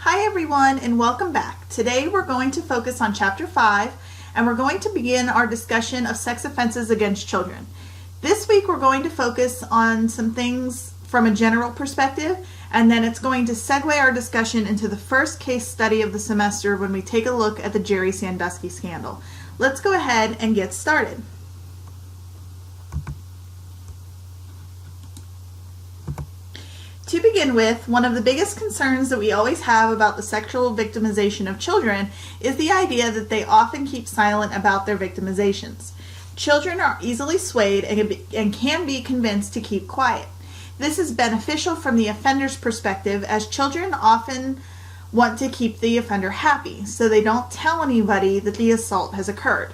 Hi everyone and welcome back. Today we're going to focus on Chapter 5 and we're going to begin our discussion of sex offenses against children. This week we're going to focus on some things from a general perspective, and then it's going to segue our discussion into the first case study of the semester when we take a look at the Jerry Sandusky scandal. Let's go ahead and get started. To begin with, one of the biggest concerns that we always have about the sexual victimization of children is the idea that they often keep silent about their victimizations. Children are easily swayed and can be convinced to keep quiet. This is beneficial from the offender's perspective, as children often want to keep the offender happy, so they don't tell anybody that the assault has occurred.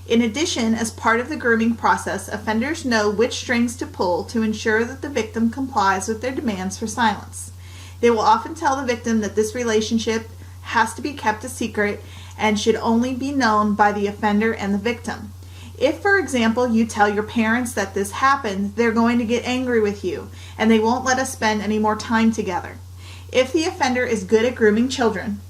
In addition, as part of the grooming process, offenders know which strings to pull to ensure that the victim complies with their demands for silence. They will often tell the victim that this relationship has to be kept a secret and should only be known by the offender and the victim. If, for example, you tell your parents that this happened, they're going to get angry with you and they won't let us spend any more time together. If the offender is good at grooming children,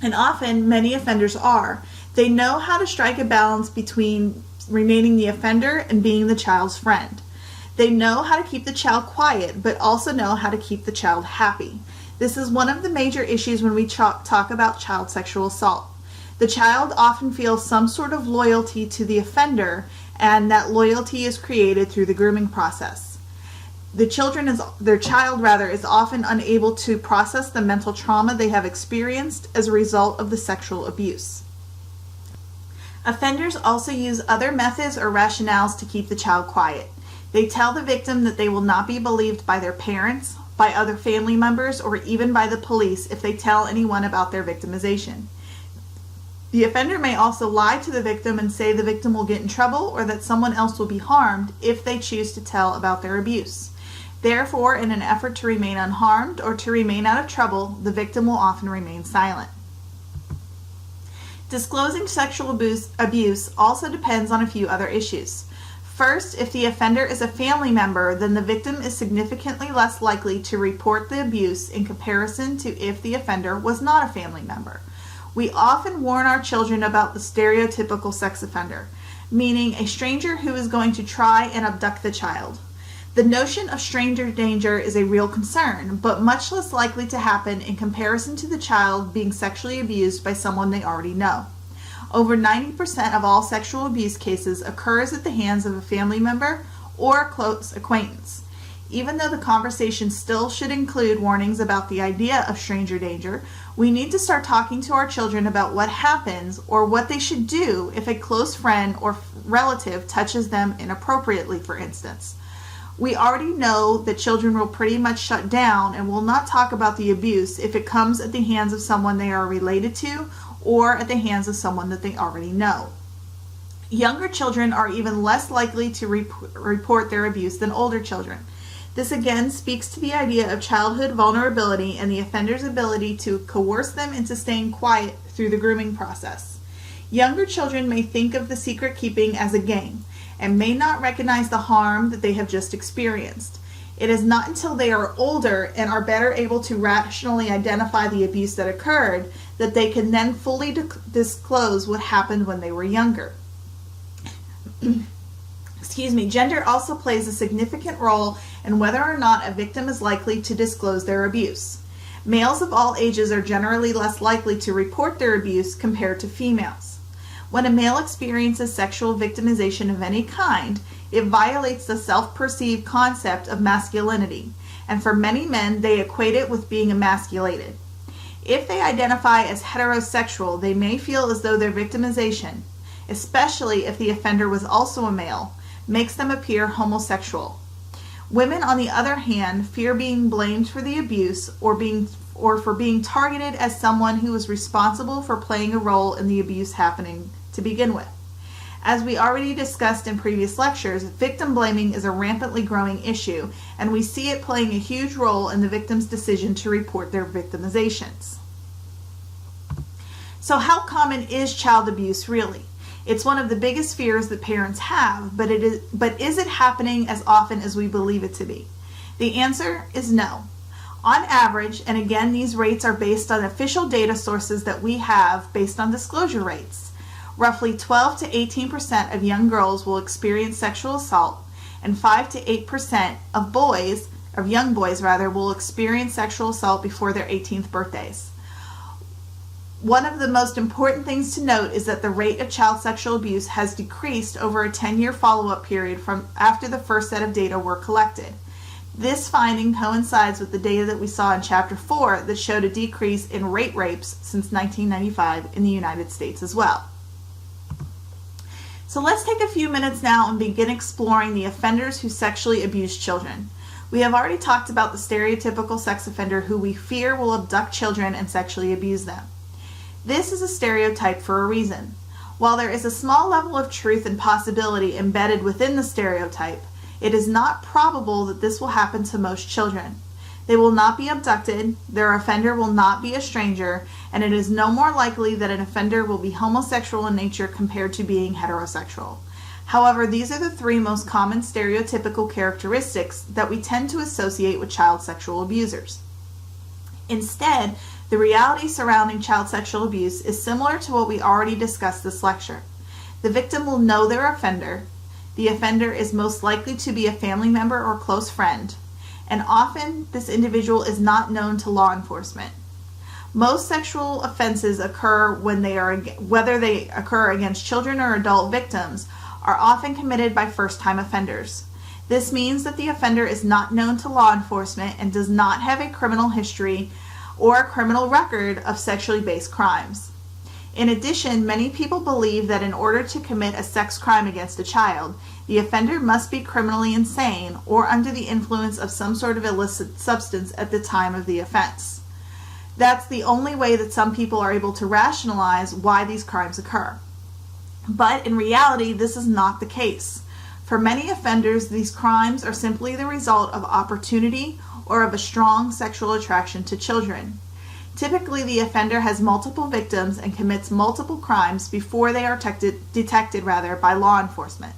and often many offenders are, they know how to strike a balance between remaining the offender and being the child's friend. They know how to keep the child quiet, but also know how to keep the child happy. This is one of the major issues when we talk about child sexual assault. The child often feels some sort of loyalty to the offender, and that loyalty is created through the grooming process. Their child is often unable to process the mental trauma they have experienced as a result of the sexual abuse. Offenders also use other methods or rationales to keep the child quiet. They tell the victim that they will not be believed by their parents, by other family members, or even by the police if they tell anyone about their victimization. The offender may also lie to the victim and say the victim will get in trouble or that someone else will be harmed if they choose to tell about their abuse. Therefore, in an effort to remain unharmed or to remain out of trouble, the victim will often remain silent. Disclosing sexual abuse also depends on a few other issues. First, if the offender is a family member, then the victim is significantly less likely to report the abuse in comparison to if the offender was not a family member. We often warn our children about the stereotypical sex offender, meaning a stranger who is going to try and abduct the child. The notion of stranger danger is a real concern, but much less likely to happen in comparison to the child being sexually abused by someone they already know. Over 90% of all sexual abuse cases occurs at the hands of a family member or a close acquaintance. Even though the conversation still should include warnings about the idea of stranger danger, we need to start talking to our children about what happens or what they should do if a close friend or relative touches them inappropriately, for instance. We already know that children will pretty much shut down and will not talk about the abuse if it comes at the hands of someone they are related to or at the hands of someone that they already know. Younger children are even less likely to report their abuse than older children. This again speaks to the idea of childhood vulnerability and the offender's ability to coerce them into staying quiet through the grooming process. Younger children may think of the secret keeping as a game and may not recognize the harm that they have just experienced. It is not until they are older and are better able to rationally identify the abuse that occurred that they can then fully disclose what happened when they were younger. Gender also plays a significant role in whether or not a victim is likely to disclose their abuse. Males of all ages are generally less likely to report their abuse compared to females. When a male experiences sexual victimization of any kind, it violates the self-perceived concept of masculinity, and for many men, they equate it with being emasculated. If they identify as heterosexual, they may feel as though their victimization, especially if the offender was also a male, makes them appear homosexual. Women, on the other hand, fear being blamed for the abuse or for being targeted as someone who was responsible for playing a role in the abuse happening to begin with. As we already discussed in previous lectures, victim blaming is a rampantly growing issue, and we see it playing a huge role in the victim's decision to report their victimizations. So how common is child abuse really? It's one of the biggest fears that parents have, but is it happening as often as we believe it to be? The answer is no. On average, and again these rates are based on official data sources that we have based on disclosure rates, roughly 12 to 18% of young girls will experience sexual assault, and 5 to 8% of young boys will experience sexual assault before their 18th birthdays. One of the most important things to note is that the rate of child sexual abuse has decreased over a 10-year follow-up period from after the first set of data were collected. This finding coincides with the data that we saw in Chapter 4 that showed a decrease in rape rapes since 1995 in the United States as well. So let's take a few minutes now and begin exploring the offenders who sexually abuse children. We have already talked about the stereotypical sex offender who we fear will abduct children and sexually abuse them. This is a stereotype for a reason. While there is a small level of truth and possibility embedded within the stereotype, it is not probable that this will happen to most children. They will not be abducted, their offender will not be a stranger, and it is no more likely that an offender will be homosexual in nature compared to being heterosexual. However, these are the three most common stereotypical characteristics that we tend to associate with child sexual abusers. Instead, the reality surrounding child sexual abuse is similar to what we already discussed this lecture. The victim will know their offender. The offender is most likely to be a family member or close friend, and often this individual is not known to law enforcement. Most sexual offenses occur whether they occur against children or adult victims, are often committed by first-time offenders. This means that the offender is not known to law enforcement and does not have a criminal history or a criminal record of sexually based crimes. In addition, many people believe that in order to commit a sex crime against a child, the offender must be criminally insane or under the influence of some sort of illicit substance at the time of the offense. That's the only way that some people are able to rationalize why these crimes occur. But in reality, this is not the case. For many offenders, these crimes are simply the result of opportunity or of a strong sexual attraction to children. Typically, the offender has multiple victims and commits multiple crimes before they are detected by law enforcement.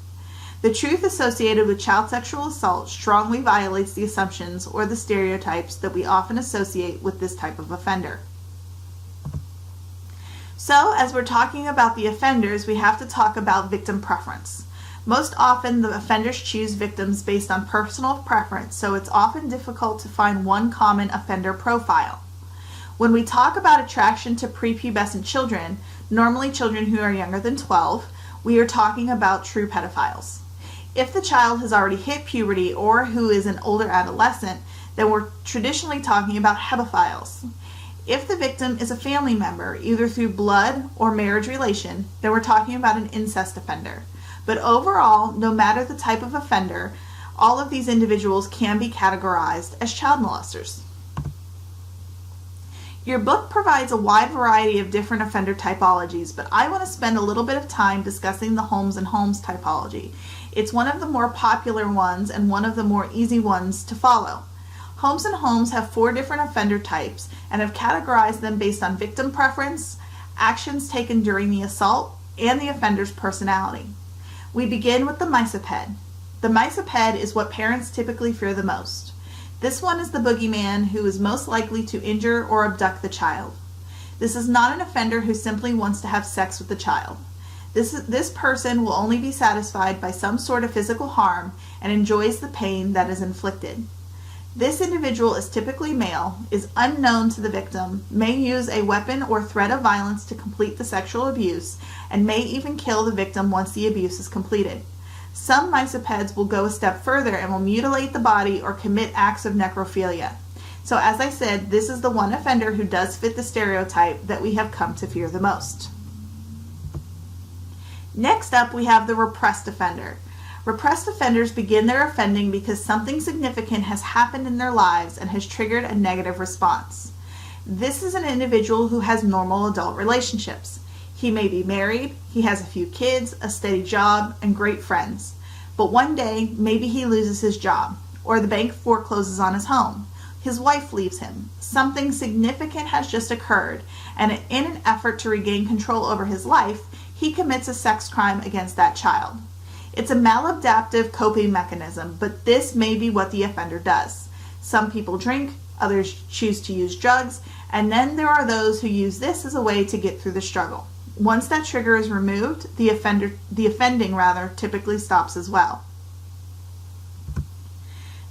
The truth associated with child sexual assault strongly violates the assumptions or the stereotypes that we often associate with this type of offender. So, as we're talking about the offenders, we have to talk about victim preference. Most often, the offenders choose victims based on personal preference, so it's often difficult to find one common offender profile. When we talk about attraction to prepubescent children, normally children who are younger than 12, we are talking about true pedophiles. If the child has already hit puberty or who is an older adolescent, then we're traditionally talking about hebephiles. If the victim is a family member, either through blood or marriage relation, then we're talking about an incest offender. But overall, no matter the type of offender, all of these individuals can be categorized as child molesters. Your book provides a wide variety of different offender typologies, but I want to spend a little bit of time discussing the Holmes and Holmes typology. It's one of the more popular ones and one of the more easy ones to follow. Holmes and Holmes have 4 different offender types and have categorized them based on victim preference, actions taken during the assault, and the offender's personality. We begin with the misoped. The misoped is what parents typically fear the most. This one is the boogeyman who is most likely to injure or abduct the child. This is not an offender who simply wants to have sex with the child. This person will only be satisfied by some sort of physical harm and enjoys the pain that is inflicted. This individual is typically male, is unknown to the victim, may use a weapon or threat of violence to complete the sexual abuse, and may even kill the victim once the abuse is completed. Some misopeds will go a step further and will mutilate the body or commit acts of necrophilia. So as I said, this is the one offender who does fit the stereotype that we have come to fear the most. Next up, we have the repressed offender. Repressed offenders begin their offending because something significant has happened in their lives and has triggered a negative response. This is an individual who has normal adult relationships. He may be married, he has a few kids, a steady job, and great friends. But one day, maybe he loses his job, or the bank forecloses on his home. His wife leaves him. Something significant has just occurred, and in an effort to regain control over his life, he commits a sex crime against that child. It's a maladaptive coping mechanism, but this may be what the offender does. Some people drink, Others choose to use drugs, and then there are those who use this as a way to get through the struggle. Once that trigger is removed, the offending typically stops as well.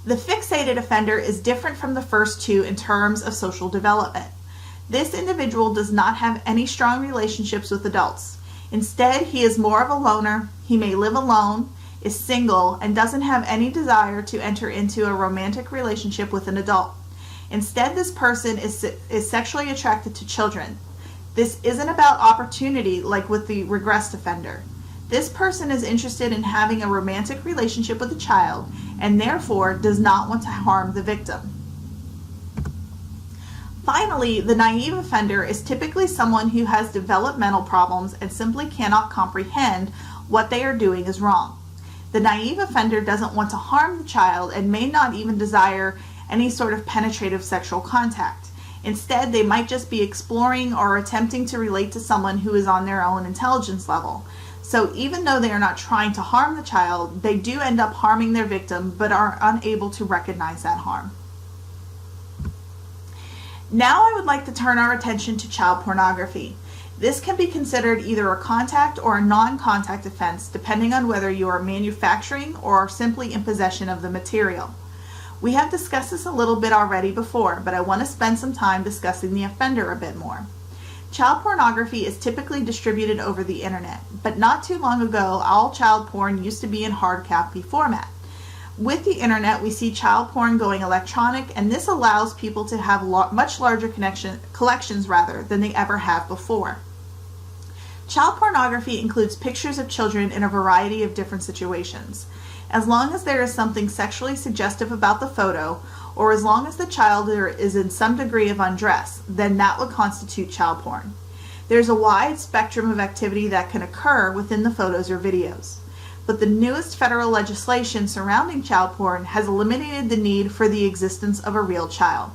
The fixated offender is different from the first two in terms of social development. This individual does not have any strong relationships with adults. Instead, he is more of a loner. He may live alone, is single, and doesn't have any desire to enter into a romantic relationship with an adult. Instead, this person is sexually attracted to children. This isn't about opportunity like with the regressed offender. This person is interested in having a romantic relationship with a child and therefore does not want to harm the victim. Finally, the naive offender is typically someone who has developmental problems and simply cannot comprehend what they are doing is wrong. The naive offender doesn't want to harm the child and may not even desire any sort of penetrative sexual contact. Instead, they might just be exploring or attempting to relate to someone who is on their own intelligence level. So even though they are not trying to harm the child, they do end up harming their victim but are unable to recognize that harm. Now I would like to turn our attention to child pornography. This can be considered either a contact or a non-contact offense depending on whether you are manufacturing or are simply in possession of the material. We have discussed this a little bit already before, but I want to spend some time discussing the offender a bit more. Child pornography is typically distributed over the internet, but not too long ago, all child porn used to be in hard copy format. With the internet, we see child porn going electronic, and this allows people to have much larger collections than they ever have before. Child pornography includes pictures of children in a variety of different situations. As long as there is something sexually suggestive about the photo, or as long as the child is in some degree of undress, then that would constitute child porn. There's a wide spectrum of activity that can occur within the photos or videos. But the newest federal legislation surrounding child porn has eliminated the need for the existence of a real child.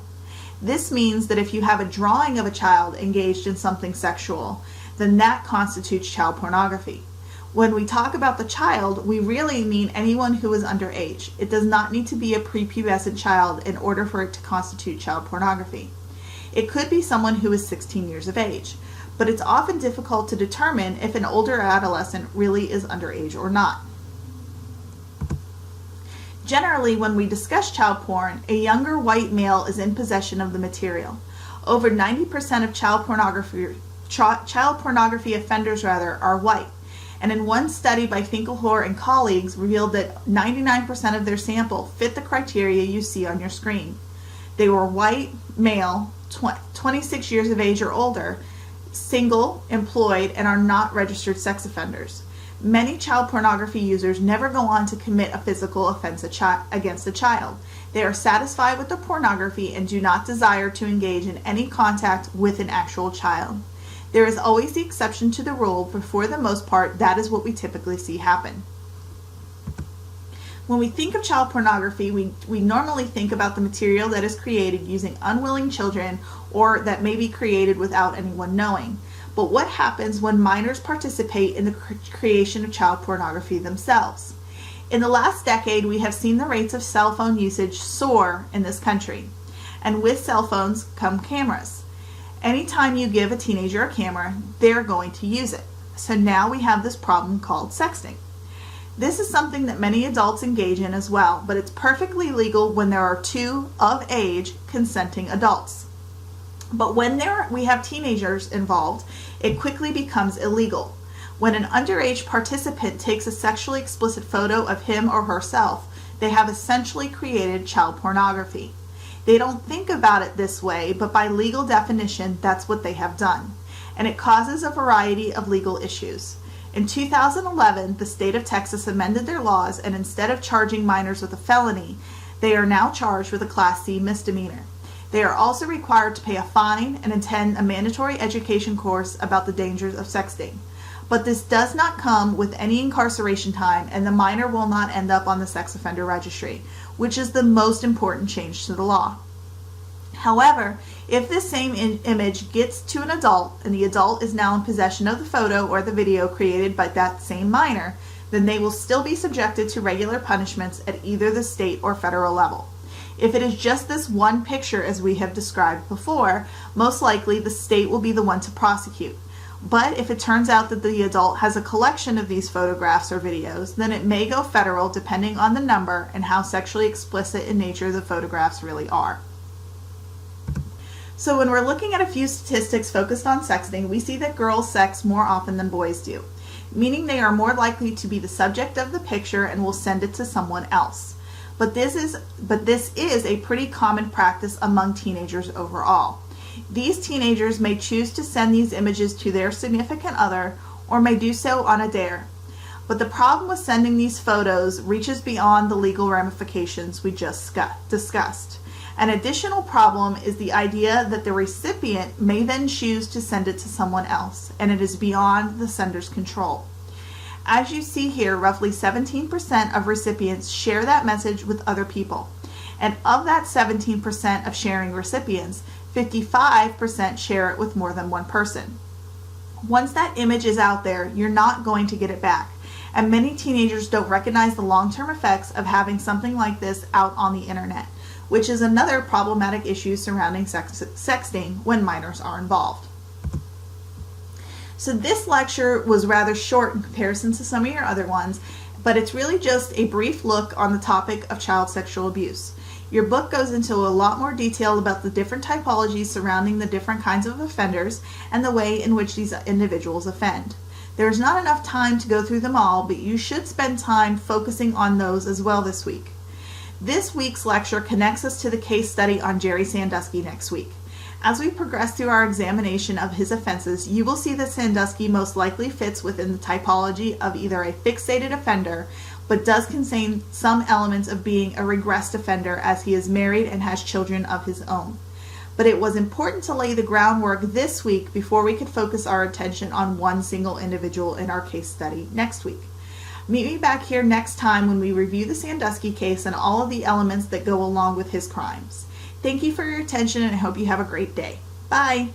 This means that if you have a drawing of a child engaged in something sexual, then that constitutes child pornography. When we talk about the child, we really mean anyone who is underage. It does not need to be a prepubescent child in order for it to constitute child pornography. It could be someone who is 16 years of age, but it's often difficult to determine if an older adolescent really is underage or not. Generally, when we discuss child porn, a younger white male is in possession of the material. Over 90% of child pornography offenders are white. And in one study by Finkelhor and colleagues revealed that 99% of their sample fit the criteria you see on your screen. They were white, male, 26 years of age or older, single, employed, and are not registered sex offenders. Many child pornography users never go on to commit a physical offense against a child. They are satisfied with the pornography and do not desire to engage in any contact with an actual child. There is always the exception to the rule, but for the most part, that is what we typically see happen. When we think of child pornography, we normally think about the material that is created using unwilling children or that may be created without anyone knowing. But what happens when minors participate in the creation of child pornography themselves? In the last decade, we have seen the rates of cell phone usage soar in this country. And with cell phones come cameras. Anytime you give a teenager a camera, they're going to use it. So now we have this problem called sexting. This is something that many adults engage in as well, but it's perfectly legal when there are two of age consenting adults. But when we have teenagers involved, it quickly becomes illegal. When an underage participant takes a sexually explicit photo of him or herself, they have essentially created child pornography. They don't think about it this way, but by legal definition, that's what they have done. And it causes a variety of legal issues. In 2011, the state of Texas amended their laws, and instead of charging minors with a felony, they are now charged with a Class C misdemeanor. They are also required to pay a fine and attend a mandatory education course about the dangers of sexting. But this does not come with any incarceration time, and the minor will not end up on the sex offender registry, which is the most important change to the law. However, if this same image gets to an adult and the adult is now in possession of the photo or the video created by that same minor, then they will still be subjected to regular punishments at either the state or federal level. If it is just this one picture, as we have described before, most likely the state will be the one to prosecute. But if it turns out that the adult has a collection of these photographs or videos, then it may go federal depending on the number and how sexually explicit in nature the photographs really are. So when we're looking at a few statistics focused on sexting, we see that girls sex more often than boys do, meaning they are more likely to be the subject of the picture and will send it to someone else. But this is a pretty common practice among teenagers overall. These teenagers may choose to send these images to their significant other or may do so on a dare. But the problem with sending these photos reaches beyond the legal ramifications we just discussed. An additional problem is the idea that the recipient may then choose to send it to someone else, and it is beyond the sender's control. As you see here, roughly 17% of recipients share that message with other people. And of that 17% of sharing recipients, 55% share it with more than one person. Once that image is out there, you're not going to get it back. And many teenagers don't recognize the long-term effects of having something like this out on the internet, which is another problematic issue surrounding sexting when minors are involved. So this lecture was rather short in comparison to some of your other ones, but it's really just a brief look on the topic of child sexual abuse. Your book goes into a lot more detail about the different typologies surrounding the different kinds of offenders and the way in which these individuals offend. There's not enough time to go through them all, but you should spend time focusing on those as well this week. This week's lecture connects us to the case study on Jerry Sandusky next week. As we progress through our examination of his offenses, you will see that Sandusky most likely fits within the typology of either a fixated offender, but does contain some elements of being a regressed offender as he is married and has children of his own. But it was important to lay the groundwork this week before we could focus our attention on one single individual in our case study next week. Meet me back here next time when we review the Sandusky case and all of the elements that go along with his crimes. Thank you for your attention, and I hope you have a great day. Bye!